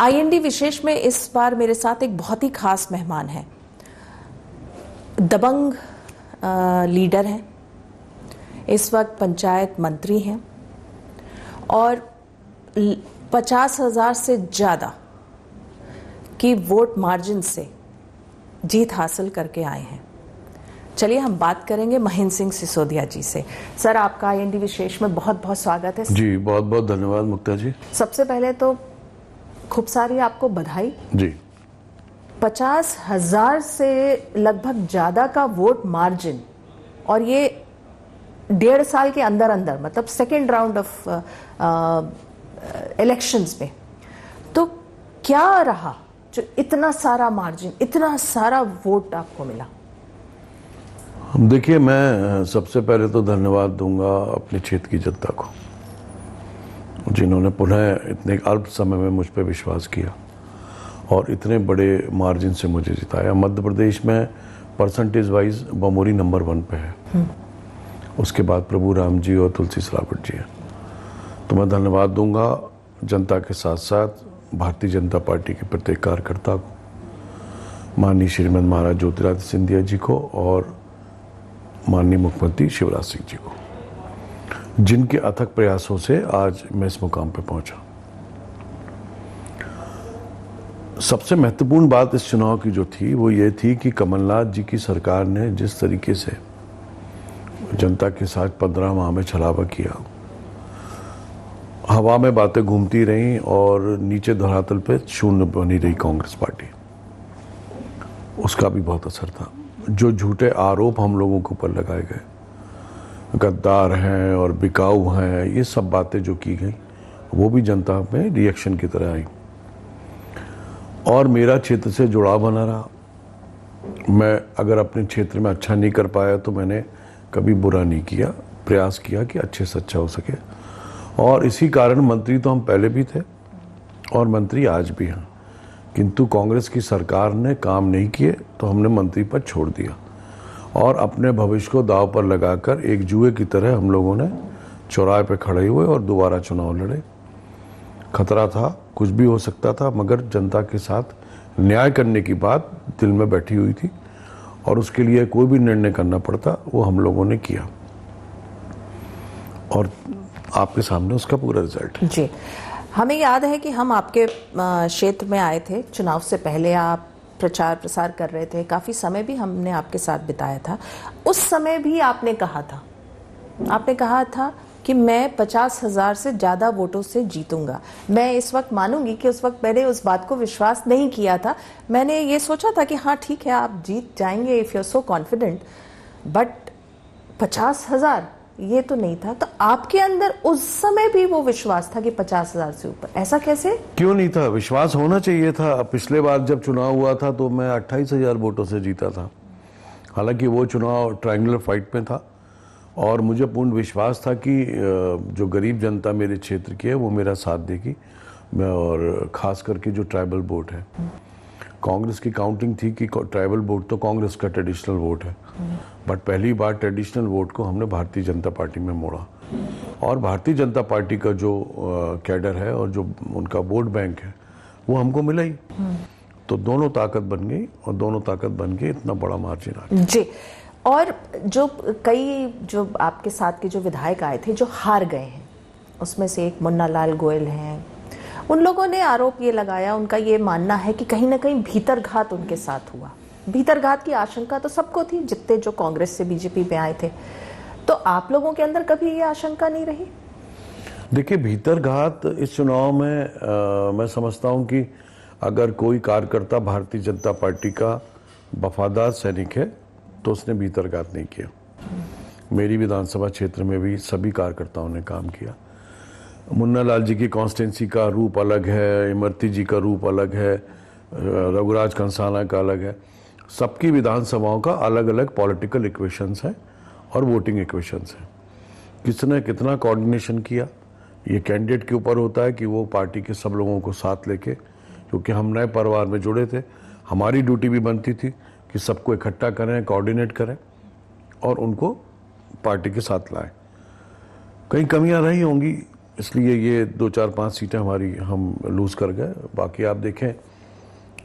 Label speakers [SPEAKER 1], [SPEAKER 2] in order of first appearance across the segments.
[SPEAKER 1] IND विशेष में इस बार मेरे साथ एक बहुत ही खास मेहमान है। दबंग लीडर हैं, इस वक्त पंचायत मंत्री हैं और 50,000 से ज़्यादा की वोट मार्जिन से जीत हासिल करके आए हैं। चलिए हम बात करेंगे महेंद्र सिंह सिसोदिया जी से। सर, आपका आईएनडी विशेष में बहुत बहुत स्वागत है।
[SPEAKER 2] जी बहुत बहुत धन्यवाद मुक्ता जी।
[SPEAKER 1] सबसे पहले तो खूब सारी आपको बधाई
[SPEAKER 2] जी।
[SPEAKER 1] 50,000 से लगभग ज्यादा का वोट मार्जिन, और ये 1.5 साल के अंदर अंदर, मतलब सेकेंड राउंड ऑफ इलेक्शंस में। तो क्या रहा जो इतना सारा मार्जिन, इतना सारा वोट आपको मिला?
[SPEAKER 2] देखिए, मैं सबसे पहले तो धन्यवाद दूंगा अपने क्षेत्र की जनता को, जिन्होंने पुनः इतने अल्प समय में मुझ पर विश्वास किया और इतने बड़े मार्जिन से मुझे जिताया। मध्य प्रदेश में परसेंटेज वाइज बमोरी नंबर 1 पे है, उसके बाद प्रभु राम जी और तुलसी सिलावट जी हैं। तो मैं धन्यवाद दूंगा जनता के साथ साथ भारतीय जनता पार्टी के प्रत्येक कार्यकर्ता को, माननीय श्रीमद महाराज ज्योतिरादित्य सिंधिया जी को और माननीय मुख्यमंत्री शिवराज सिंह जी को, जिनके अथक प्रयासों से आज मैं इस मुकाम पर पहुंचा। सबसे महत्वपूर्ण बात इस चुनाव की जो थी वो ये थी कि कमलनाथ जी की सरकार ने जिस तरीके से जनता के साथ 15 माह में छलावा किया, हवा में बातें घूमती रहीं और नीचे धरातल पे शून्य बनी रही कांग्रेस पार्टी, उसका भी बहुत असर था। जो झूठे आरोप हम लोगों के ऊपर लगाए गए, गद्दार हैं और बिकाऊ हैं, ये सब बातें जो की गई वो भी जनता में रिएक्शन की तरह आई और मेरा क्षेत्र से जुड़ाव बना रहा। मैं अगर अपने क्षेत्र में अच्छा नहीं कर पाया तो मैंने कभी बुरा नहीं किया, प्रयास किया कि अच्छे से अच्छा हो सके। और इसी कारण मंत्री तो हम पहले भी थे और मंत्री आज भी हैं, किंतु कांग्रेस की सरकार ने काम नहीं किए तो हमने मंत्री पद छोड़ दिया और अपने भविष्य को दांव पर लगाकर एक जुए की तरह हम लोगों ने चौराहे पे खड़े हुए और दोबारा चुनाव लड़े। खतरा था, कुछ भी हो सकता था, मगर जनता के साथ न्याय करने की बात दिल में बैठी हुई थी और उसके लिए कोई भी निर्णय करना पड़ता वो हम लोगों ने किया और आपके सामने उसका पूरा रिजल्ट है।
[SPEAKER 1] जी, हमें याद है कि हम आपके क्षेत्र में आए थे चुनाव से पहले, आप प्रचार प्रसार कर रहे थे, काफ़ी समय भी हमने आपके साथ बिताया था। उस समय भी आपने कहा था कि मैं 50,000 से ज़्यादा वोटों से जीतूंगा। मैं इस वक्त मानूंगी कि उस वक्त मैंने उस बात को विश्वास नहीं किया था। मैंने ये सोचा था कि हाँ ठीक है, आप जीत जाएंगे if you are so confident, but 50,000 ये तो नहीं था। तो आपके अंदर उस समय भी वो विश्वास था कि 50,000 से ऊपर? ऐसा कैसे?
[SPEAKER 2] क्यों नहीं था? विश्वास होना चाहिए था। पिछले बार जब चुनाव हुआ था तो मैं 28,000 वोटों से जीता था। हालांकि वो चुनाव ट्रायंगुलर फाइट में था और मुझे पूर्ण विश्वास था कि जो गरीब जनता मेरे क्षेत्र की है वो मेरा साथ देगी, और खास करके जो ट्राइबल वोट है। कांग्रेस की काउंटिंग थी कि ट्राइबल वोट तो कांग्रेस का ट्रेडिशनल वोट है, बट पहली बार ट्रेडिशनल वोट को हमने भारतीय जनता पार्टी में मोड़ा और भारतीय जनता पार्टी का जो कैडर है और जो उनका वोट बैंक है वो हमको मिला ही। तो दोनों ताकत बन गई और दोनों ताकत बन के इतना बड़ा मार्जिन आ गया।
[SPEAKER 1] जी, और जो आपके साथ के जो विधायक आए थे जो हार गए हैं, उसमें से एक मुन्ना लाल गोयल हैं, उन लोगों ने आरोप ये लगाया, उनका ये मानना है कि कहीं ना कहीं भीतरघात उनके साथ हुआ। भीतरघात की आशंका तो सबको थी, जितने जो कांग्रेस से बीजेपी में आए थे। तो आप लोगों के अंदर कभी ये आशंका नहीं रही?
[SPEAKER 2] देखिए, भीतरघात इस चुनाव में मैं समझता हूं कि अगर कोई कार्यकर्ता भारतीय जनता पार्टी का वफादार सैनिक है तो उसने भीतरघात नहीं किया। मेरी विधानसभा क्षेत्र में भी सभी कार्यकर्ताओं ने काम किया। मुन्ना लाल जी की कॉन्स्टिट्यूंसी का रूप अलग है, इमरती जी का रूप अलग है, रघुराज कंसाना का अलग है। सबकी विधानसभाओं का अलग अलग पॉलिटिकल इक्वेशंस हैं और वोटिंग इक्वेशंस हैं। किसने कितना कोऑर्डिनेशन किया ये कैंडिडेट के ऊपर होता है कि वो पार्टी के सब लोगों को साथ लेके, क्योंकि हम नए परिवार में जुड़े थे, हमारी ड्यूटी भी बनती थी कि सबको इकट्ठा करें, कोऑर्डिनेट करें और उनको पार्टी के साथ लाएं। कहीं कमियां रही होंगी, इसलिए ये 2-4-5 सीटें हमारी हम लूज कर गए। बाकी आप देखें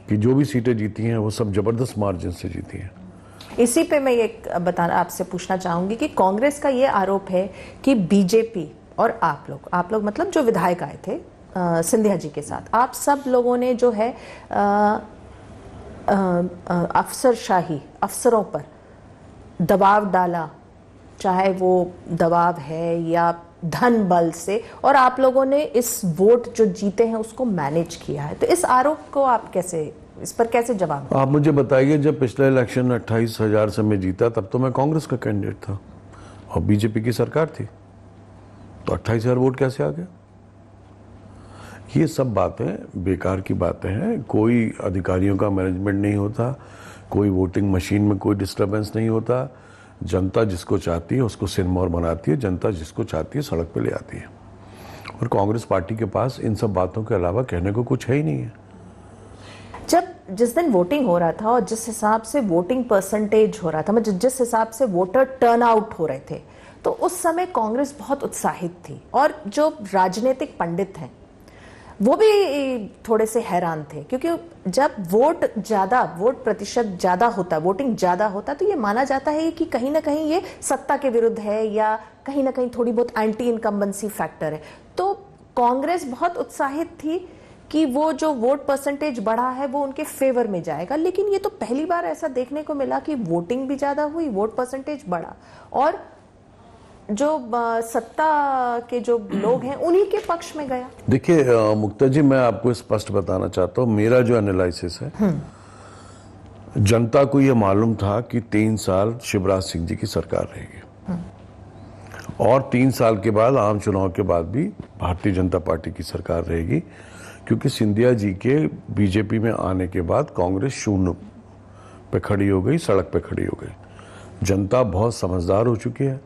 [SPEAKER 2] कि जो भी सीटें जीती हैं वो सब जबरदस्त मार्जिन से जीती हैं।
[SPEAKER 1] इसी पे मैं ये बताना आपसे पूछना चाहूंगी कि कांग्रेस का ये आरोप है कि बीजेपी और आप लोग मतलब जो विधायक आए थे सिंधिया जी के साथ, आप सब लोगों ने जो है अफसरशाही, अफसरों पर दबाव डाला, चाहे वो दबाव है या धन बल से, और आप लोगों ने इस वोट जो जीते हैं उसको मैनेज किया है। तो इस आरोप को आप इस पर कैसे जवाब?
[SPEAKER 2] आप मुझे बताइए, जब पिछले इलेक्शन 28,000 से मैं जीता तब तो मैं कांग्रेस का कैंडिडेट था और बीजेपी की सरकार थी, तो 28,000 वोट कैसे आ गया? ये सब बातें बेकार की बातें हैं। कोई अधिकारियों का मैनेजमेंट नहीं होता, कोई वोटिंग मशीन में कोई डिस्टर्बेंस नहीं होता। जनता जिसको चाहती है उसको सिरमौर बनाती है, जनता जिसको चाहती है सड़क पे ले आती है। और कांग्रेस पार्टी के पास इन सब बातों के अलावा कहने को कुछ है ही नहीं है।
[SPEAKER 1] जिस दिन वोटिंग हो रहा था और जिस हिसाब से वोटिंग परसेंटेज हो रहा था, मतलब जिस हिसाब से वोटर टर्नआउट हो रहे थे, तो उस समय कांग्रेस बहुत उत्साहित थी और जो राजनीतिक पंडित हैं वो भी थोड़े से हैरान थे, क्योंकि जब वोट प्रतिशत ज्यादा होता, वोटिंग ज्यादा होता, तो ये माना जाता है कि कहीं ना कहीं ये सत्ता के विरुद्ध है या कहीं ना कहीं थोड़ी बहुत एंटी इनकम्बेंसी फैक्टर है। तो कांग्रेस बहुत उत्साहित थी कि वो जो वोट परसेंटेज बढ़ा है वो उनके फेवर में जाएगा, लेकिन ये तो पहली बार ऐसा देखने को मिला कि वोटिंग भी ज्यादा हुई, वोट परसेंटेज बढ़ा और जो सत्ता के जो लोग हैं उन्हीं के पक्ष में गया।
[SPEAKER 2] देखिए मुक्ता जी, मैं आपको स्पष्ट बताना चाहता हूँ, मेरा जो एनालिसिस है, जनता को यह मालूम था कि 3 साल शिवराज सिंह जी की सरकार रहेगी और 3 साल के बाद आम चुनाव के बाद भी भारतीय जनता पार्टी की सरकार रहेगी, क्योंकि सिंधिया जी के बीजेपी में आने के बाद कांग्रेस शून्य पे खड़ी हो गई, सड़क पे खड़ी हो गई। जनता बहुत समझदार हो चुकी है।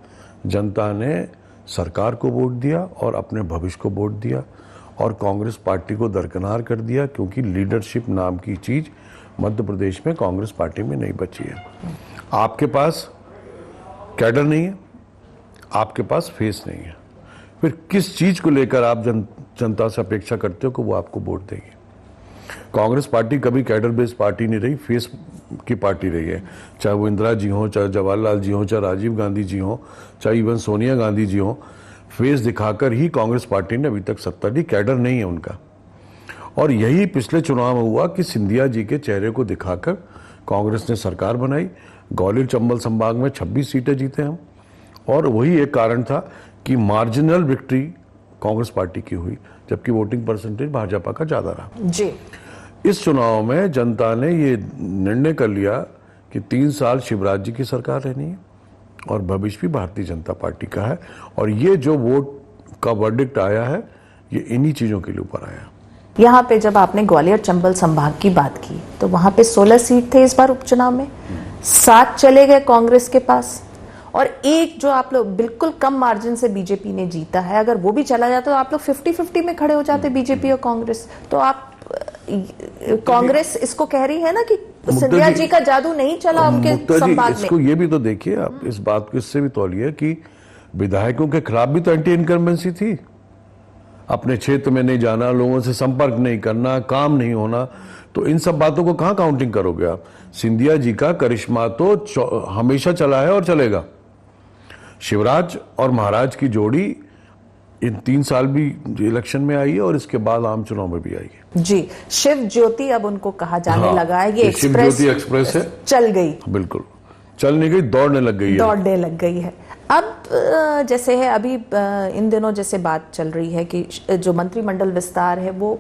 [SPEAKER 2] जनता ने सरकार को वोट दिया और अपने भविष्य को वोट दिया और कांग्रेस पार्टी को दरकिनार कर दिया, क्योंकि लीडरशिप नाम की चीज मध्य प्रदेश में कांग्रेस पार्टी में नहीं बची है। आपके पास कैडर नहीं है, आपके पास फेस नहीं है, फिर किस चीज को लेकर आप जनता से अपेक्षा करते हो कि वो आपको वोट देगी? कांग्रेस पार्टी कभी कैडर बेस्ड पार्टी नहीं रही, फेस की पार्टी रही है। चाहे वो इंदिरा जी हो, चाहे जवाहरलाल जी हो, चाहे राजीव गांधी जी हो, चाहे इवन सोनिया गांधी जी हो, फेस दिखाकर ही कांग्रेस पार्टी ने अभी तक सत्ता दी, कैडर नहीं है उनका। और यही पिछले चुनाव में हुआ कि सिंधिया जी के चेहरे को दिखाकर कांग्रेस ने सरकार बनाई। ग्वालियर चंबल संभाग में 26 सीटें जीते हम, और वही एक कारण था कि मार्जिनल विक्ट्री कांग्रेस पार्टी की हुई, जबकि वोटिंग परसेंटेज भाजपा का ज्यादा रहा
[SPEAKER 1] जी।
[SPEAKER 2] इस चुनाव में जनता ने ये निर्णय कर लिया कि 3 साल शिवराज जी की सरकार रहनी है और भविष्य भी भारतीय जनता पार्टी का है। और ये जो वोट का वर्डिक्ट आया है, ये इन्हीं चीजों के लिए ऊपर आया।
[SPEAKER 1] यहाँ पे जब आपने ग्वालियर चंबल संभाग की बात की तो वहां पे 16 सीट थे इस बार उपचुनाव में, 7 चले गए कांग्रेस के पास और एक जो आप लोग बिल्कुल कम मार्जिन से बीजेपी ने जीता है, अगर वो भी चला जाता तो आप लोग 50-50 में खड़े हो जाते, बीजेपी और कांग्रेस। तो आप कांग्रेस इसको कह रही है ना कि सिंधिया जी का जादू नहीं चला उनके संभाग में।
[SPEAKER 2] इसको ये भी तो देखिए आप, इस बात को इससे भी तौलिए कि विधायकों के खिलाफ भी तो एंटी इनकम्बेंसी थी। अपने क्षेत्र में नहीं जाना, लोगों से संपर्क नहीं करना, काम नहीं होना, तो इन सब बातों को कहां काउंटिंग करोगे आप? सिंधिया जी का करिश्मा तो हमेशा चला है और चलेगा। शिवराज और महाराज की जोड़ी इन 3 साल भी इलेक्शन में आई है और इसके बाद आम चुनाव में भी आई है।
[SPEAKER 1] जी, शिव ज्योति अब उनको कहा जाने लगा है। ये
[SPEAKER 2] शिव ज्योति एक्सप्रेस है,
[SPEAKER 1] चल गई,
[SPEAKER 2] बिल्कुल चल नहीं गई, दौड़ने लग गई है,
[SPEAKER 1] दौड़ने लग गई है। अब जैसे है अभी इन दिनों जैसे बात चल रही है कि जो मंत्रिमंडल विस्तार है वो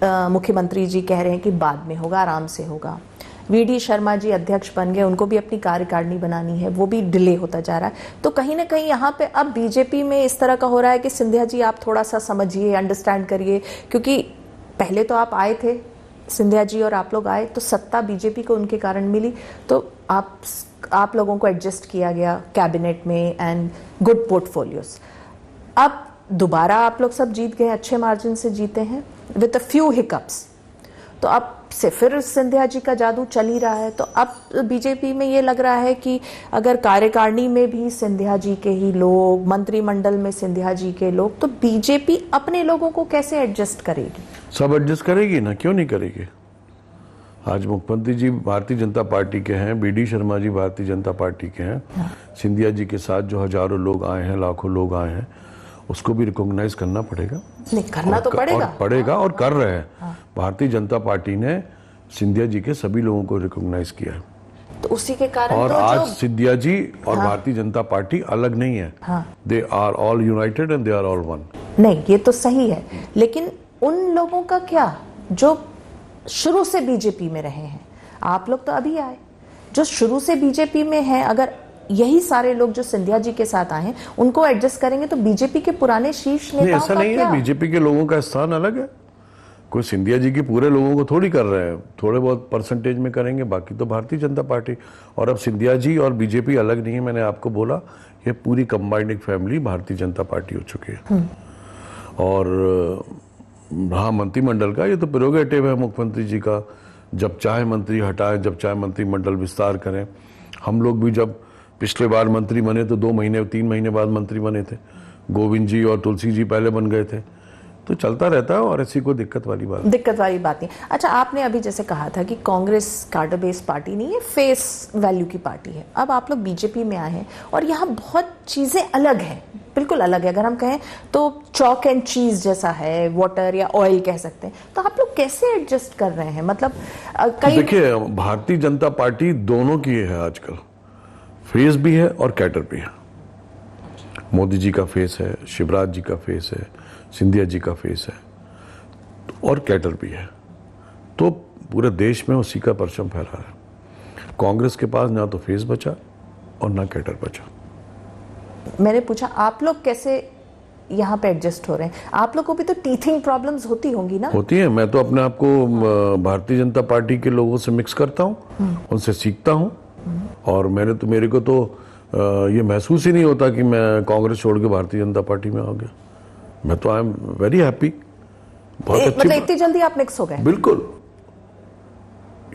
[SPEAKER 1] मुख्यमंत्री जी कह रहे हैं कि बाद में होगा, आराम से होगा। वीडी शर्मा जी अध्यक्ष बन गए, उनको भी अपनी कार्यकारिणी बनानी है, वो भी डिले होता जा रहा है। तो कहीं ना कहीं यहाँ पे अब बीजेपी में इस तरह का हो रहा है कि सिंधिया जी आप थोड़ा सा समझिए, अंडरस्टैंड करिए, क्योंकि पहले तो आप आए थे, सिंधिया जी और आप लोग आए तो सत्ता बीजेपी को उनके कारण मिली, तो आप लोगों को एडजस्ट किया गया कैबिनेट में एंड गुड पोर्टफोलियोज। अब दोबारा आप लोग सब जीत गए, अच्छे मार्जिन से जीते हैं विद अ फ्यू हिकअप्स। तो अब से फिर सिंधिया जी का जादू चल ही रहा है। तो अब बीजेपी में ये लग रहा है कि अगर कार्यकारिणी में भी सिंधिया जी के ही लोग, मंत्रिमंडल में सिंधिया जी के लोग, तो बीजेपी अपने लोगों को कैसे एडजस्ट करेगी?
[SPEAKER 2] सब एडजस्ट करेगी ना, क्यों नहीं करेगी। आज मुख्यमंत्री जी भारतीय जनता पार्टी के हैं, बीडी शर्मा जी भारतीय जनता पार्टी के हैं।
[SPEAKER 1] हाँ।
[SPEAKER 2] सिंधिया जी के साथ जो हजारों लोग आए हैं, लाखों लोग आए हैं, उसको भी रिकॉग्नाइज करना पड़ेगा।
[SPEAKER 1] नहीं, करना तो पड़ेगा
[SPEAKER 2] और कर रहे हैं। भारतीय जनता पार्टी ने सिंधिया जी के सभी लोगों को रिकॉग्नाइज किया है।
[SPEAKER 1] तो उसी के कारण
[SPEAKER 2] और
[SPEAKER 1] तो
[SPEAKER 2] आज सिंधिया जी और भारतीय जनता पार्टी अलग नहीं है। They are all united and they are all one.
[SPEAKER 1] नहीं, ये तो सही है, लेकिन उन लोगों का क्या जो शुरू से बीजेपी में रहे हैं? आप लोग तो अभी आए, जो शुरू से बीजेपी में हैं, अगर यही सारे लोग जो सिंधिया जी के साथ आए हैं उनको एडजस्ट करेंगे तो बीजेपी के पुराने शीर्ष नेताओं
[SPEAKER 2] ऐसा नहीं है। बीजेपी के लोगों का स्थान अलग है। कोई सिंधिया जी के पूरे लोगों को थोड़ी कर रहे हैं, थोड़े बहुत परसेंटेज में करेंगे, बाकी तो भारतीय जनता पार्टी। और अब सिंधिया जी और बीजेपी अलग नहीं है। मैंने आपको बोला ये पूरी कंबाइंड एक फैमिली भारतीय जनता पार्टी हो चुकी है। और हाँ, मंत्रिमंडल का ये तो प्रेरोगेटिव है मुख्यमंत्री जी का, जब चाहे मंत्री हटाएं, जब चाहे मंत्रिमंडल विस्तार करें। हम लोग भी जब पिछले बार मंत्री बने तो 2 महीने 3 महीने बाद मंत्री बने थे। गोविंद जी और तुलसी जी पहले बन गए थे। तो चलता रहता है और ऐसी कोई दिक्कत वाली बात नहीं।
[SPEAKER 1] अच्छा, आपने अभी जैसे कहा था कि कांग्रेस कार्डर बेस्ड पार्टी नहीं है, फेस वैल्यू की पार्टी है। अब आप लोग बीजेपी में आए हैं और यहाँ बहुत चीजें अलग हैं, बिल्कुल अलग है। अगर हम कहें तो चॉक एंड चीज जैसा है, वाटर या ऑयल कह सकते हैं। तो आप लोग कैसे एडजस्ट कर रहे हैं? मतलब
[SPEAKER 2] देखिए, भारतीय जनता पार्टी दोनों की है आजकल, फेस भी है और कैटर भी है। मोदी जी का फेस है, शिवराज जी का फेस है, सिंधिया जी का फेस है और कैटर भी है। तो पूरे देश में उसी का परचम फहरा है। कांग्रेस के पास ना तो फेस बचा और ना कैटर बचा।
[SPEAKER 1] मैंने पूछा आप लोग कैसे यहाँ पे एडजस्ट हो रहे हैं? आप लोग को भी तो टीथिंग प्रॉब्लम्स होती होंगी ना?
[SPEAKER 2] होती है। मैं तो अपने आप को भारतीय जनता पार्टी के लोगों से मिक्स करता हूँ, उनसे सीखता हूँ। और मेरे को तो ये महसूस ही नहीं होता कि मैं कांग्रेस छोड़ के भारतीय जनता पार्टी में आ गया। मैं तो आई एम वेरी हैप्पी। बहुत अच्छी,
[SPEAKER 1] मतलब इतनी जल्दी आप मिक्स हो गए?
[SPEAKER 2] बिल्कुल।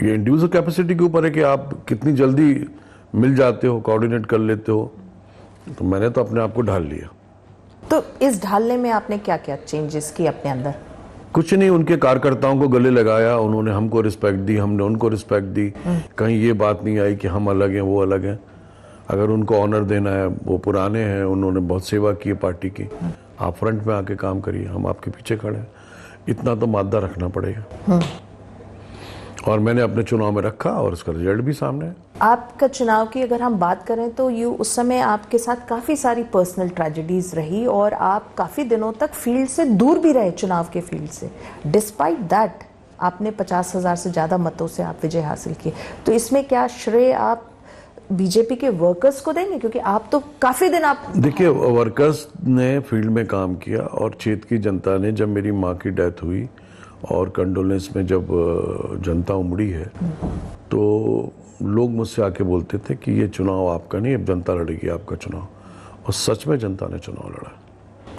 [SPEAKER 2] ये इंडिविजुअल कैपेसिटी के ऊपर है कि आप कितनी जल्दी मिल जाते हो, कोऑर्डिनेट कर लेते हो। तो मैंने तो अपने आप को ढाल लिया।
[SPEAKER 1] तो इस ढालने में आपने क्या क्या चेंजेस किए अपने अंदर?
[SPEAKER 2] कुछ नहीं, उनके कार्यकर्ताओं को गले लगाया, उन्होंने हमको रिस्पेक्ट दी, हमने उनको रिस्पेक्ट दी। कहीं ये बात नहीं आई कि हम अलग हैं वो अलग हैं। अगर उनको ऑनर देना है, वो पुराने हैं, उन्होंने बहुत सेवा की है पार्टी की, आप फ्रंट में आके काम करिए, हम आपके पीछे खड़े हैं। इतना तो मादा रखना पड़ेगा। और मैंने अपने चुनाव में रखा और उसका रिजल्ट भी सामने है।
[SPEAKER 1] आपका चुनाव की अगर हम बात करें तो उस समय आपके साथ काफी सारी पर्सनल ट्रेजेडीज रही और आप काफी दिनों तक फील्ड से दूर भी रहे, चुनाव के फील्ड से। डिस्पाइट दैट आपने 50,000 से ज्यादा मतों से आप विजय हासिल की। तो इसमें क्या श्रेय आप बीजेपी के वर्कर्स को देंगे? क्योंकि आप तो काफी दिन आप
[SPEAKER 2] देखिए, वर्कर्स ने फील्ड में काम किया और क्षेत्र की जनता ने, जब मेरी माँ की डेथ हुई और कंडोलेंस में जब जनता उमड़ी है, तो लोग मुझसे आके बोलते थे कि ये चुनाव आपका नहीं, अब जनता लड़ेगी आपका चुनाव। और सच में जनता ने चुनाव लड़ा।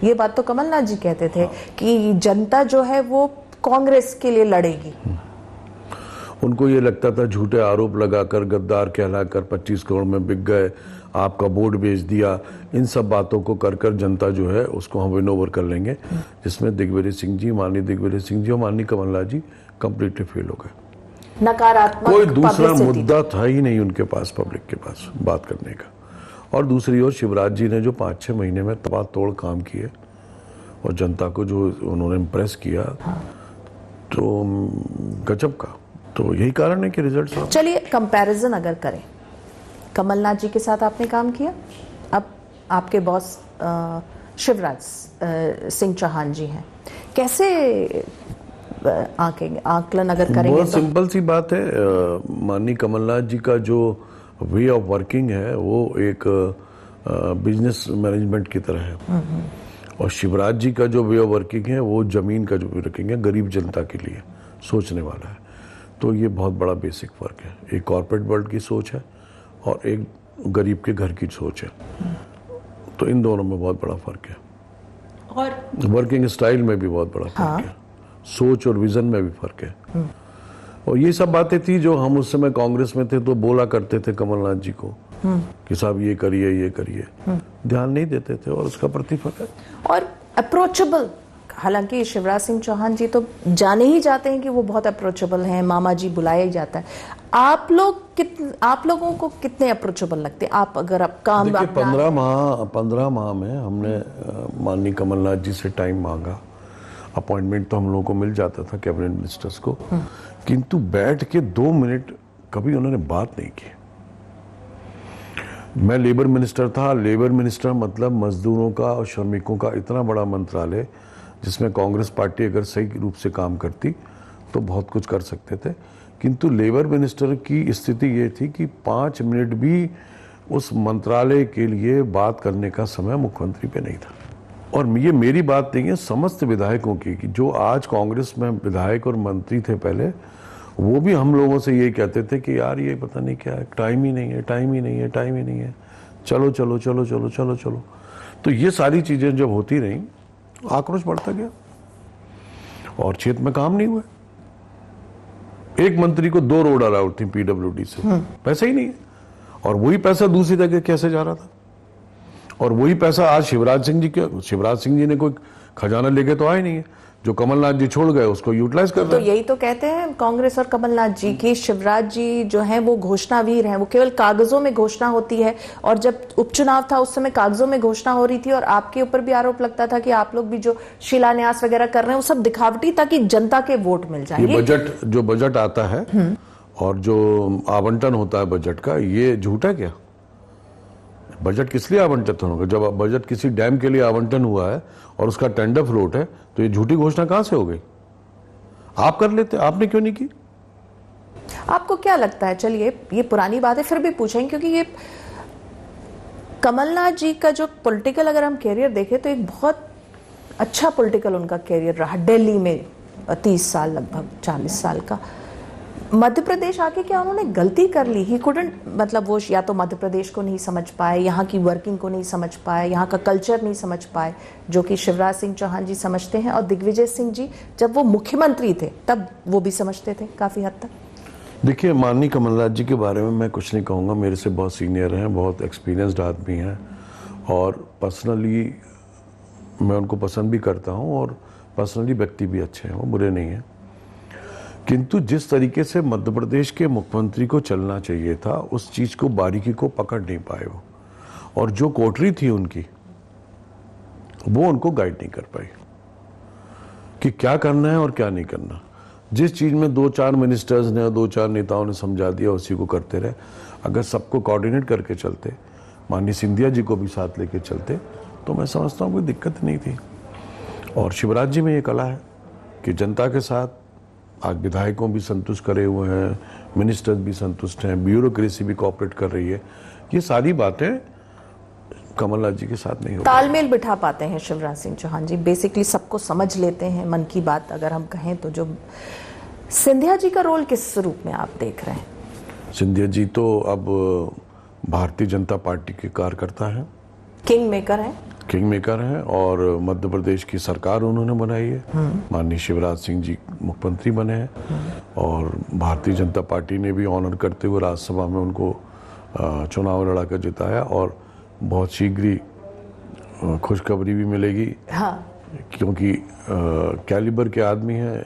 [SPEAKER 1] ये बात तो कमलनाथ जी कहते थे कि जनता जो है वो कांग्रेस के लिए लड़ेगी।
[SPEAKER 2] उनको ये लगता था झूठे आरोप लगाकर, गद्दार कहलाकर 25 करोड़ में बिक गए, आपका बोर्ड बेच दिया, इन सब बातों को कर कर जनता जो है उसको हम विन ओवर कर लेंगे, जिसमें दिग्विजय सिंह जी, माननीय दिग्विजय सिंह जी और माननीय कमलनाथ जी कंप्लीटली फेल हो गए।
[SPEAKER 1] नकारात्मक
[SPEAKER 2] कोई दूसरा मुद्दा था ही नहीं उनके पास, पब्लिक के पास बात करने का। और दूसरी ओर शिवराज जी ने जो 5-6 महीने में तबातोड़ काम किए और जनता को जो उन्होंने इम्प्रेस किया, तो गजब का। तो यही कारण है कि रिजल्ट।
[SPEAKER 1] चलिए, कंपैरिजन अगर करें, कमलनाथ जी के साथ आपने काम किया, अब आपके बॉस शिवराज सिंह चौहान जी हैं, कैसे आकलन अगर करेंगे?
[SPEAKER 2] बहुत सिंपल सी बात है। माननीय कमलनाथ जी का जो वे ऑफ वर्किंग है वो एक बिजनेस मैनेजमेंट की तरह है, और शिवराज जी का जो वे ऑफ वर्किंग है वो जमीन का जो वर्किंग है, गरीब जनता के लिए सोचने वाला है। तो ये बहुत बड़ा बेसिक फर्क है। एक कॉर्पोरेट वर्ल्ड की सोच है और एक गरीब के घर की सोच है। तो इन दोनों में बहुत बड़ा फर्क है।
[SPEAKER 1] और
[SPEAKER 2] वर्किंग स्टाइल में भी बहुत बड़ा फर्क है, सोच और विजन में भी फर्क है। और ये सब बातें थी जो हम उस समय कांग्रेस में थे तो बोला करते थे कमलनाथ जी को कि साहब ये करिए, ध्यान नहीं देते थे और उसका प्रतिफल है।
[SPEAKER 1] और अप्रोचेबल, हालांकि शिवराज सिंह चौहान जी तो जाने ही जाते हैं कि वो बहुत अप्रोचेबल हैं, मामा जी बुलाया ही जाता है। आप लोगों को कितने अप्रोचेबल लगते हैं? आप अगर आप काम
[SPEAKER 2] 15 माह में हमने माननीय कमलनाथ जी से टाइम मांगा, अपॉइंटमेंट तो हम लोगों को मिल जाता था कैबिनेट मिनिस्टर्स को, किंतु बैठ के 2 मिनट कभी उन्होंने बात नहीं की। मैं लेबर मिनिस्टर था। लेबर मिनिस्टर मतलब मजदूरों का और श्रमिकों का इतना बड़ा मंत्रालय जिसमें कांग्रेस पार्टी अगर सही रूप से काम करती तो बहुत कुछ कर सकते थे, किंतु लेबर मिनिस्टर की स्थिति ये थी कि 5 मिनट भी उस मंत्रालय के लिए बात करने का समय मुख्यमंत्री पे नहीं था। और ये मेरी बात नहीं है, समस्त विधायकों की, कि जो आज कांग्रेस में विधायक और मंत्री थे पहले, वो भी हम लोगों से ये कहते थे कि यार ये पता नहीं क्या है, टाइम ही नहीं है, चलो। तो ये सारी चीजें जब होती रही, आक्रोश बढ़ता गया और क्षेत्र में काम नहीं हुआ। एक मंत्री को 2 रोड अलाउड थी पीडब्ल्यूडी से, पैसा ही नहीं है, और वही पैसा दूसरी जगह कैसे जा रहा था। और वही पैसा आज शिवराज सिंह जी ने कोई खजाना लेके तो आए नहीं है, जो कमलनाथ जी छोड़ गए उसको यूटिलाइज कर रहे हैं।
[SPEAKER 1] तो यही तो कहते हैं कांग्रेस और कमलनाथ जी की शिवराज जी जो हैं वो घोषणावीर हैं, वो केवल कागजों में घोषणा होती है। और जब उपचुनाव था उस समय कागजों में घोषणा हो रही थी, और आपके ऊपर भी आरोप लगता था कि आप लोग भी जो शिलान्यास वगैरह कर रहे हैं वो सब दिखावटी, ताकि जनता के वोट मिल जाए।
[SPEAKER 2] ये बजट आता है और जो आवंटन होता है बजट का, ये झूठा क्या? बजट किस लिए आवंटित होगा? जब बजट किसी डैम के लिए आवंटन हुआ है और उसका टेंडर फ्लोट है, तो ये झूठी घोषणा कहां से हो गई? आप कर लेते, आपने क्यों नहीं की?
[SPEAKER 1] आपको क्या लगता है? चलिए ये पुरानी बात है, फिर भी पूछेंगे, क्योंकि ये कमलनाथ जी का जो पॉलिटिकल अगर हम कैरियर देखें तो एक बहुत अच्छा पॉलिटिकल उनका कैरियर रहा। दिल्ली में 30 साल, लगभग 40 साल का। मध्य प्रदेश आके क्या उन्होंने गलती कर ली? ही कुडंट, मतलब वो या तो मध्य प्रदेश को नहीं समझ पाए, यहाँ की वर्किंग को नहीं समझ पाए, यहाँ का कल्चर नहीं समझ पाए, जो कि शिवराज सिंह चौहान जी समझते हैं। और दिग्विजय सिंह जी जब वो मुख्यमंत्री थे तब वो भी समझते थे काफी हद तक।
[SPEAKER 2] देखिए, माननीय कमलनाथ जी के बारे में मैं कुछ नहीं कहूँगा, मेरे से बहुत सीनियर हैं, बहुत एक्सपीरियंस्ड आदमी हैं, और पर्सनली मैं उनको पसंद भी करता हूँ, और पर्सनली व्यक्ति भी अच्छे हैं, वो बुरे नहीं हैं। किंतु जिस तरीके से मध्य प्रदेश के मुख्यमंत्री को चलना चाहिए था, उस चीज़ को बारीकी को पकड़ नहीं पाए वो, और जो कोठरी थी उनकी, वो उनको गाइड नहीं कर पाई कि क्या करना है और क्या नहीं करना। जिस चीज़ में 2-4 मिनिस्टर्स ने और 2-4 नेताओं ने समझा दिया, उसी को करते रहे। अगर सबको कोऑर्डिनेट करके चलते, माननीय सिंधिया जी को भी साथ लेके चलते, तो मैं समझता हूँ कोई दिक्कत नहीं थी। और शिवराज जी में ये कला है कि जनता के साथ आज विधायकों भी संतुष्ट करे हुए हैं, मिनिस्टर्स भी संतुष्ट हैं, ब्यूरोक्रेसी भी कोऑपरेट कर रही है। ये सारी बातें कमलनाथ जी के साथ नहीं हो।
[SPEAKER 1] तालमेल बिठा पाते हैं शिवराज सिंह चौहान जी, बेसिकली सबको समझ लेते हैं। मन की बात अगर हम कहें तो जो सिंधिया जी का रोल किस रूप में आप देख रहे हैं?
[SPEAKER 2] सिंधिया जी तो अब भारतीय जनता पार्टी के कार्यकर्ता हैं,
[SPEAKER 1] किंग मेकर हैं, और मध्य प्रदेश की सरकार उन्होंने बनाई है। माननीय शिवराज सिंह जी मुख्यमंत्री बने हैं, और भारतीय जनता पार्टी ने भी ऑनर करते हुए राज्यसभा में उनको चुनाव लड़ा कर जिताया, और बहुत शीघ्र ही खुशखबरी भी मिलेगी। हाँ।
[SPEAKER 2] क्योंकि कैलिबर के आदमी हैं,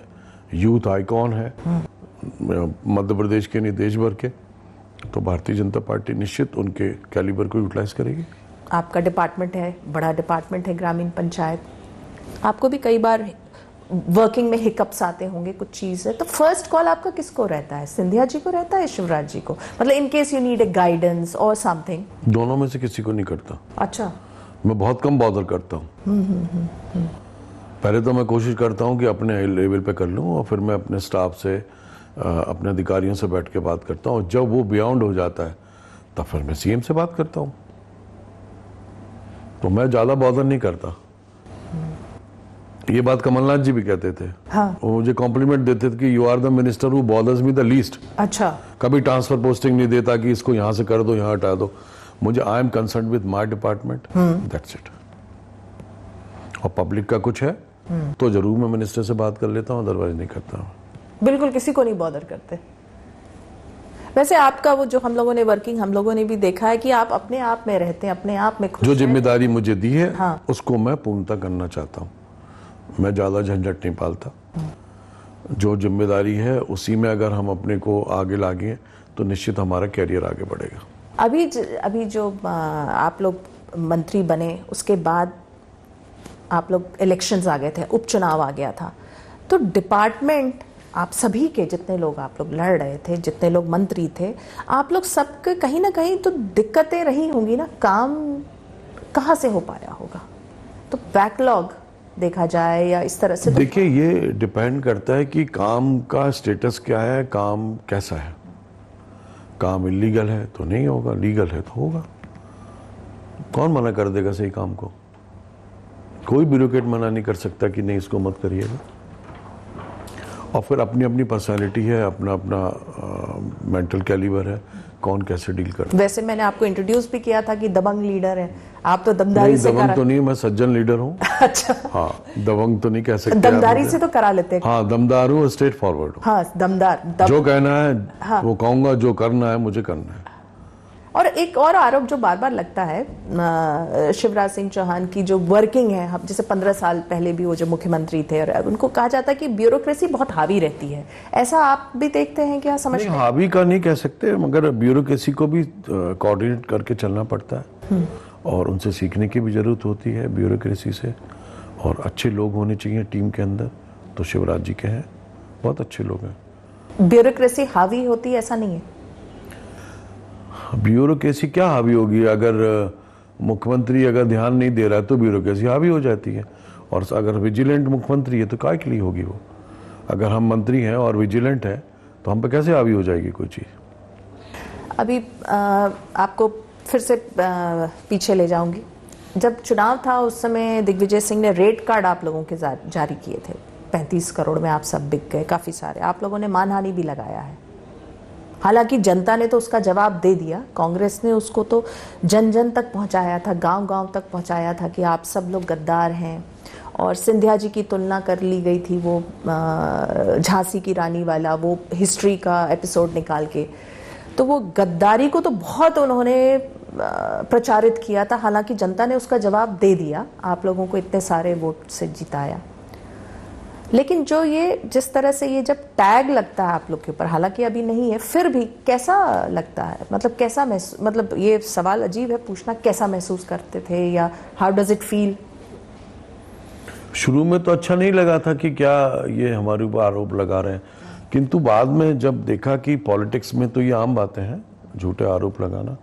[SPEAKER 2] यूथ आइकॉन है मध्य प्रदेश के, नहीं देश भर के, तो भारतीय जनता पार्टी निश्चित उनके कैलिबर को यूटिलाइज करेगी।
[SPEAKER 1] आपका डिपार्टमेंट है, बड़ा डिपार्टमेंट है ग्रामीण पंचायत, आपको भी कई बार वर्किंग में हिकअप्स आते होंगे, कुछ चीज़ है, तो फर्स्ट कॉल आपका किसको रहता है? सिंधिया जी को रहता है, शिवराज जी को? मतलब in case you need a guidance और समथिंग।
[SPEAKER 2] दोनों में से किसी को नहीं करता।
[SPEAKER 1] अच्छा।
[SPEAKER 2] मैं बहुत कम बॉदर करता हूँ। पहले तो मैं कोशिश करता हूँ कि अपने लेवल पे कर लूँ, और फिर मैं अपने स्टाफ से, अपने अधिकारियों से बैठ के बात करता हूँ। जब वो बियॉन्ड हो जाता है तब फिर मैं सीएम से बात करता हूँ। तो मैं ज्यादा बॉदर नहीं करता। ये बात कमलनाथ जी भी कहते थे।
[SPEAKER 1] हाँ।
[SPEAKER 2] वो मुझे कॉम्प्लीमेंट देते थे कि you are the minister who bothers me the least.
[SPEAKER 1] अच्छा।
[SPEAKER 2] कभी ट्रांसफर पोस्टिंग नहीं देता कि इसको यहां से कर दो, यहां हटा दो। मुझे I am concern with my department, that's it. और पब्लिक का कुछ है तो जरूर मैं मिनिस्टर से बात कर लेता हूँ, अदरवाइज नहीं करता हूँ।
[SPEAKER 1] बिल्कुल किसी को नहीं बॉदर करते। वैसे आपका वो जो हम लोगों ने भी देखा है कि आप अपने आप में रहते हैं, अपने आप में खुश
[SPEAKER 2] जो
[SPEAKER 1] हैं।
[SPEAKER 2] जिम्मेदारी मुझे दी है
[SPEAKER 1] हाँ।
[SPEAKER 2] उसको मैं पूर्णतः करना चाहता हूँ। मैं ज़्यादा झंझट नहीं पालता। जो जिम्मेदारी है उसी में अगर हम अपने को आगे लागे तो निश्चित हमारा कैरियर आगे बढ़ेगा।
[SPEAKER 1] अभी जो आप लोग मंत्री बने उसके बाद आप लोग इलेक्शंस आ गए थे, उपचुनाव आ गया था, तो डिपार्टमेंट आप सभी के जितने लोग आप लोग लड़ रहे थे, जितने लोग मंत्री थे, आप लोग सबके कहीं ना कहीं तो दिक्कतें रही होंगी ना, काम कहाँ से हो पाया होगा? तो बैकलॉग देखा जाए या इस तरह से,
[SPEAKER 2] देखिए ये डिपेंड करता है कि काम का स्टेटस क्या है, काम कैसा है। काम इलीगल है तो नहीं होगा, लीगल है तो होगा। कौन मना कर देगा सही काम को? कोई ब्यूरोक्रेट मना नहीं कर सकता कि नहीं इसको मत करिएगा। और फिर अपनी अपनी पर्सनालिटी है, अपना अपना मेंटल कैलिबर है, कौन कैसे डील करता है।
[SPEAKER 1] वैसे मैंने आपको इंट्रोड्यूस भी किया था कि दबंग लीडर है आप, तो दमदारी से
[SPEAKER 2] दबंग तो नहीं, मैं सज्जन लीडर हूँ।
[SPEAKER 1] अच्छा,
[SPEAKER 2] हाँ, दबंग तो नहीं कह सकते।
[SPEAKER 1] दमदारी से तो करा लेते हैं।
[SPEAKER 2] हाँ, दमदार हूँ, स्ट्रेट फॉरवर्ड हूँ।
[SPEAKER 1] हाँ, दमदार
[SPEAKER 2] जो कहना है
[SPEAKER 1] हाँ।
[SPEAKER 2] वो कहूंगा, जो करना है मुझे करना है।
[SPEAKER 1] और एक और आरोप जो बार बार लगता है शिवराज सिंह चौहान की जो वर्किंग है, हम जैसे 15 साल पहले भी वो जो मुख्यमंत्री थे और उनको कहा जाता है कि ब्यूरोक्रेसी बहुत हावी रहती है, ऐसा आप भी देखते हैं क्या? समझते हैं?
[SPEAKER 2] हावी का नहीं कह सकते, मगर ब्यूरोक्रेसी को भी कोऑर्डिनेट करके चलना पड़ता है और उनसे सीखने की भी जरूरत होती है ब्यूरोक्रेसी से। और अच्छे लोग होने चाहिए टीम के अंदर, तो शिवराज जी के हैं, बहुत अच्छे लोग हैं।
[SPEAKER 1] ब्यूरोक्रेसी हावी होती है ऐसा नहीं है?
[SPEAKER 2] ब्यूरोक्रेसी क्या हावी होगी? अगर मुख्यमंत्री अगर ध्यान नहीं दे रहा है तो ब्यूरोक्रेसी हावी हो जाती है। और अगर विजिलेंट मुख्यमंत्री है तो काय के लिए होगी वो? अगर हम मंत्री हैं और विजिलेंट है तो हम पे कैसे हावी हो जाएगी कोई चीज़?
[SPEAKER 1] अभी आपको फिर से पीछे ले जाऊंगी। जब चुनाव था उस समय दिग्विजय सिंह ने रेड कार्ड आप लोगों के जारी किए थे, 35 करोड़ में आप सब बिक गए, काफ़ी सारे। आप लोगों ने मानहानि भी लगाया है। हालांकि जनता ने तो उसका जवाब दे दिया, कांग्रेस ने उसको तो जन जन तक पहुंचाया था, गांव गांव तक पहुंचाया था कि आप सब लोग गद्दार हैं। और सिंधिया जी की तुलना कर ली गई थी, वो झांसी की रानी वाला वो हिस्ट्री का एपिसोड निकाल के, तो वो गद्दारी को तो बहुत उन्होंने प्रचारित किया था। हालांकि जनता ने उसका जवाब दे दिया, आप लोगों को इतने सारे वोट से जिताया। लेकिन जो ये जिस तरह से ये जब टैग लगता है आप लोग के ऊपर, हालांकि अभी नहीं है, फिर भी कैसा लगता है? मतलब कैसा मतलब ये सवाल अजीब है पूछना, कैसा महसूस करते थे या हाउ डज इट फील?
[SPEAKER 2] शुरू में तो अच्छा नहीं लगा था कि क्या ये हमारे ऊपर आरोप लगा रहे हैं, किंतु बाद में जब देखा कि पॉलिटिक्स में तो ये आम बातें हैं झूठे आरोप लगाना,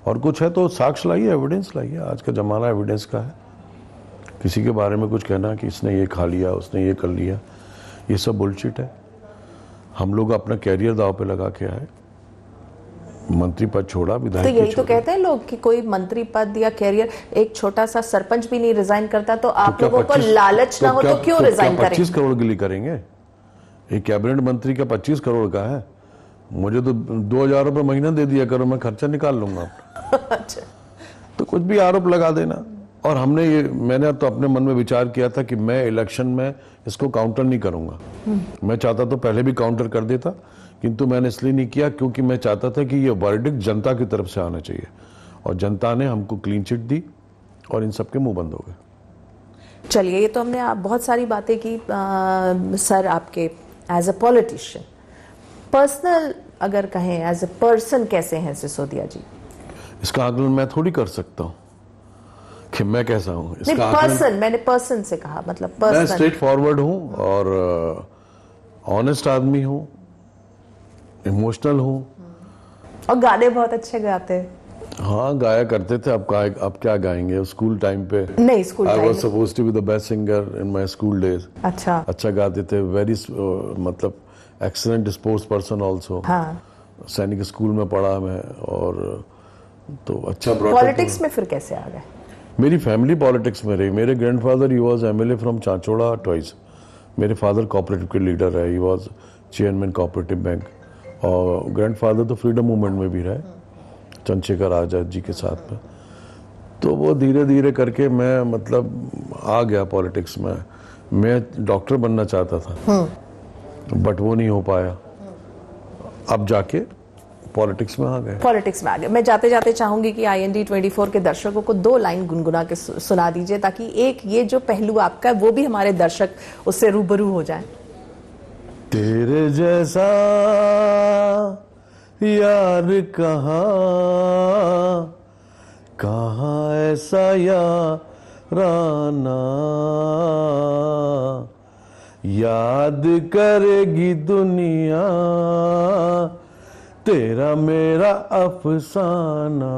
[SPEAKER 2] और कुछ है तो साक्ष्य लाइए, एविडेंस लाइए। आज का जमाना एविडेंस का है। किसी के बारे में कुछ कहना कि इसने ये खा लिया, उसने ये कर लिया, ये सब बुलशिट है। हम लोग अपना कैरियर दाव पे लगा के आए, मंत्री पद छोड़ा, विधायक
[SPEAKER 1] तो यही तो कहते हैं लोग कि कोई मंत्री पद या कैरियर, एक छोटा सा सरपंच भी नहीं रिजाइन करता, तो आप लोगों को लालच ना हो तो क्यों रिजाइन करें?
[SPEAKER 2] 25 करोड़ के लिए करेंगे? एक कैबिनेट मंत्री का 25 करोड़ का है, मुझे तो 2000 रुपये महीना दे दिया करो, मैं खर्चा निकाल लूंगा।
[SPEAKER 1] अच्छा,
[SPEAKER 2] तो कुछ भी आरोप लगा देना। और मैंने तो अपने मन में विचार किया था कि मैं इलेक्शन में इसको काउंटर नहीं करूंगा। मैं चाहता तो पहले भी काउंटर कर देता, किंतु मैंने इसलिए नहीं किया क्योंकि मैं चाहता था कि ये वर्डिक्ट जनता की तरफ से आना चाहिए, और जनता ने हमको क्लीन चिट दी और इन सबके मुंह बंद हो गए।
[SPEAKER 1] चलिए, ये तो हमने आप बहुत सारी बातें की सर आपके एज अ पॉलिटिशियन। पर्सनल अगर कहें, एज अ पर्सन कैसे हैं सिसोदिया जी?
[SPEAKER 2] इसका आकलन मैं थोड़ी कर सकता हूँ कि मैं कैसा हूँ।
[SPEAKER 1] मैंने पर्सन से कहा, मतलब
[SPEAKER 2] मैं
[SPEAKER 1] पर्सन।
[SPEAKER 2] स्ट्रेट फॉरवर्ड हूँ और ऑनेस्ट आदमी हूँ, इमोशनल हूँ,
[SPEAKER 1] और गाने बहुत अच्छे गाते हैं।
[SPEAKER 2] हाँ, गाया करते थे। अब क्या गाएंगे? स्कूल टाइम पे
[SPEAKER 1] नहीं, school
[SPEAKER 2] I
[SPEAKER 1] time
[SPEAKER 2] was supposed to be the best singer in my school days. अच्छा गाते थे, वेरी मतलब एक्सीलेंट स्पोर्ट्स पर्सन आल्सो।
[SPEAKER 1] हाँ,
[SPEAKER 2] सैनिक स्कूल में पढ़ा मैं, और तो अच्छा।
[SPEAKER 1] पॉलिटिक्स में फिर कैसे आ गए?
[SPEAKER 2] मेरी फैमिली पॉलिटिक्स में रही। मेरे grandfather he was MLA from Chanchoda twice. मेरे फादर कोऑपरेटिव के लीडर है, he was chairman cooperative bank, और ग्रैंडफादर तो फ्रीडम मूवमेंट में भी रहे चंद्रशेखर आजाद जी के साथ में। तो वो धीरे धीरे करके मैं मतलब आ गया पॉलिटिक्स में। मैं डॉक्टर बनना चाहता था, बट वो नहीं हो पाया। अब जाके पॉलिटिक्स में आ गए।
[SPEAKER 1] पॉलिटिक्स में आ गए। मैं जाते जाते चाहूंगी कि IND 24 के दर्शकों को 2 लाइन गुनगुना के सुना दीजिए, ताकि एक ये जो पहलू आपका है वो भी हमारे दर्शक उससे रूबरू हो जाएं।
[SPEAKER 2] तेरे जैसा यार कहाँ ऐसा याराना, याद करेगी दुनिया तेरा मेरा अफसाना।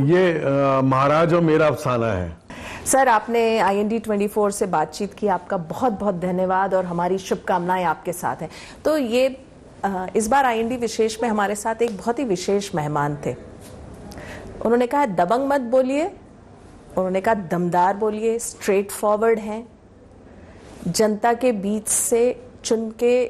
[SPEAKER 2] ये महाराज और मेरा अफसाना है।
[SPEAKER 1] सर, आपने IND 24 से बातचीत की, आपका बहुत बहुत धन्यवाद और हमारी शुभकामनाएं आपके साथ हैं। तो ये इस बार IND विशेष में हमारे साथ एक बहुत ही विशेष मेहमान थे। उन्होंने कहा दबंग मत बोलिए, उन्होंने कहा दमदार बोलिए, स्ट्रेट फॉरवर्ड हैं, जनता के बीच से चुन के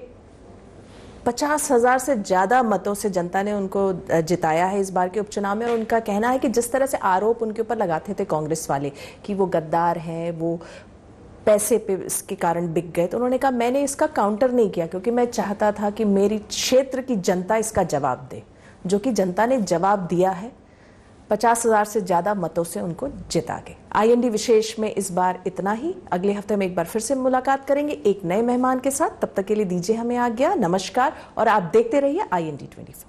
[SPEAKER 1] 50,000 से ज्यादा मतों से जनता ने उनको जिताया है इस बार के उपचुनाव में। और उनका कहना है कि जिस तरह से आरोप उनके ऊपर लगाते थे कांग्रेस वाले कि वो गद्दार हैं, वो पैसे पे इसके कारण बिक गए, तो उन्होंने कहा मैंने इसका काउंटर नहीं किया क्योंकि मैं चाहता था कि मेरी क्षेत्र की जनता इसका जवाब दे, जो कि जनता ने जवाब दिया है 50,000 से ज्यादा मतों से उनको जिता के। IND विशेष में इस बार इतना ही। अगले हफ्ते में एक बार फिर से मुलाकात करेंगे एक नए मेहमान के साथ। तब तक के लिए दीजिए हमें आज्ञा। नमस्कार और आप देखते रहिए IND 24।